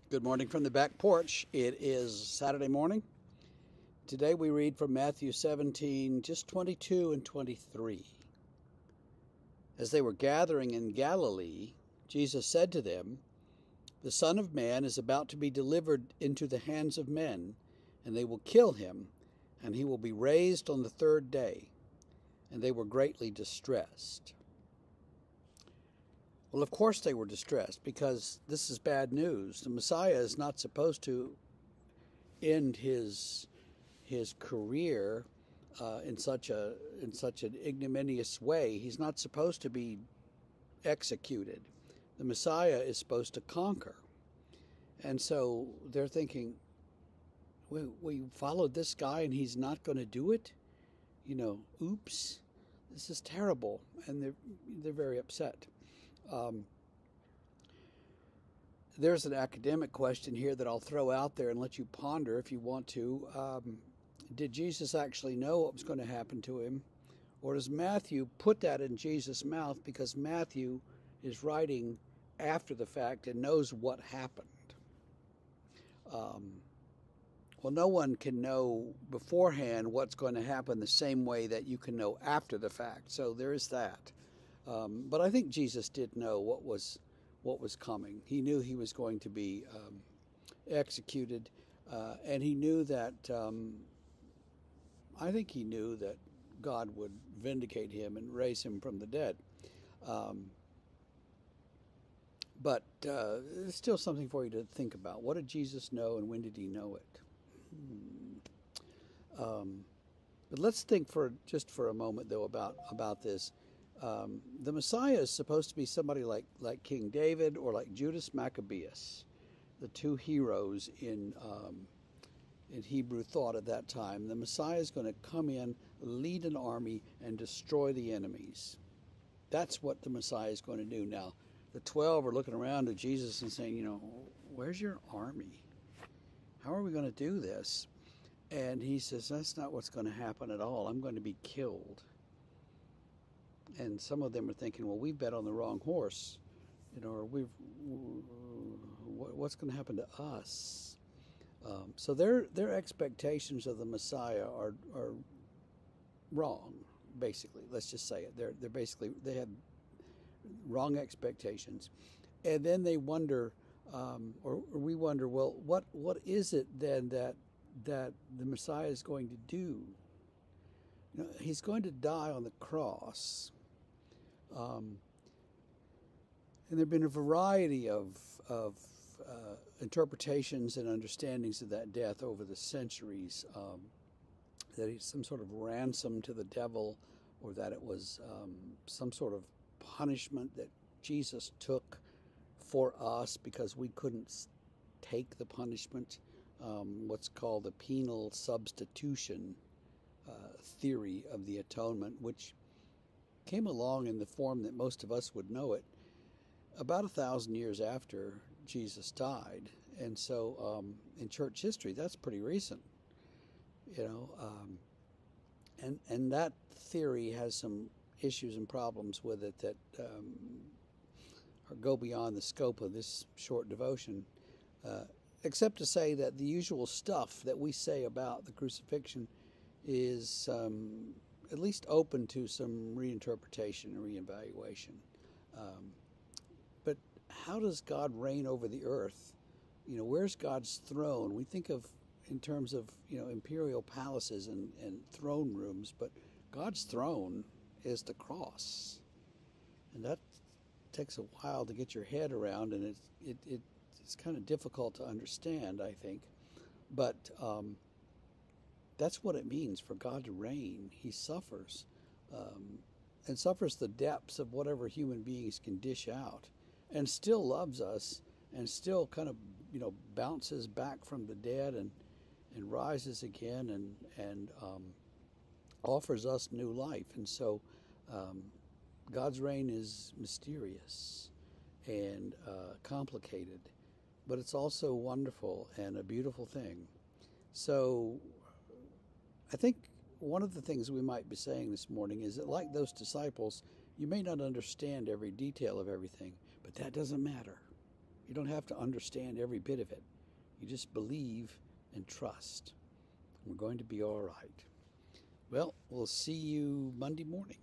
Good morning from the back porch. It is Saturday morning. Today we read from Matthew 17, just 22 and 23. As they were gathering in Galilee, Jesus said to them, "The Son of Man is about to be delivered into the hands of men, and they will kill him, and he will be raised on the third day." And they were greatly distressed. Well, of course they were distressed, because this is bad news. The Messiah is not supposed to end his career in such an ignominious way. He's not supposed to be executed. The Messiah is supposed to conquer, and so they're thinking, we followed this guy and he's not going to do it. Oops, this is terrible, and they're very upset. There's an academic question here that I'll throw out there and let you ponder if you want to. Did Jesus actually know what was going to happen to him? Or does Matthew put that in Jesus' mouth because Matthew is writing after the fact and knows what happened? Well, no one can know beforehand what's going to happen the same way that you can know after the fact. So there is that. But I think Jesus did know what was coming. He knew he was going to be executed, and he knew that. I think he knew that God would vindicate him and raise him from the dead. But it's still something for you to think about. What did Jesus know, and when did he know it? But let's think for a moment, though, about this. The Messiah is supposed to be somebody like King David or like Judas Maccabeus, the two heroes in Hebrew thought at that time. The Messiah is going to come in, lead an army, and destroy the enemies. That's what the Messiah is going to do. Now, the 12 are looking around at Jesus and saying, where's your army? How are we going to do this? And he says, that's not what's going to happen at all. I'm going to be killed. And some of them are thinking, well, we bet on the wrong horse, or what's going to happen to us? So their expectations of the Messiah are wrong. Basically, let's just say it. They have wrong expectations, and then they wonder, or we wonder, well, what is it then that the Messiah is going to do? He's going to die on the cross. And there have been a variety of interpretations and understandings of that death over the centuries. That he's some sort of ransom to the devil, or that it was some sort of punishment that Jesus took for us because we couldn't take the punishment. What's called the penal substitution theory of the atonement, which came along in the form that most of us would know it about 1,000 years after Jesus died. And so in church history, that's pretty recent, and that theory has some issues and problems with it that go beyond the scope of this short devotion, except to say that the usual stuff that we say about the crucifixion is at least open to some reinterpretation and reevaluation. But how does God reign over the earth? Where's God's throne? We think of in terms of imperial palaces and throne rooms, but God's throne is the cross, and that takes a while to get your head around, and it's kind of difficult to understand, I think. But that's what it means for God to reign. He suffers, and suffers the depths of whatever human beings can dish out, and still loves us, and still kind of bounces back from the dead and rises again and offers us new life. And so God's reign is mysterious and complicated, but it's also wonderful and a beautiful thing. So I think one of the things we might be saying this morning is that, like those disciples, you may not understand every detail of everything, but that doesn't matter. You don't have to understand every bit of it. You just believe and trust. We're going to be all right. Well, we'll see you Monday morning.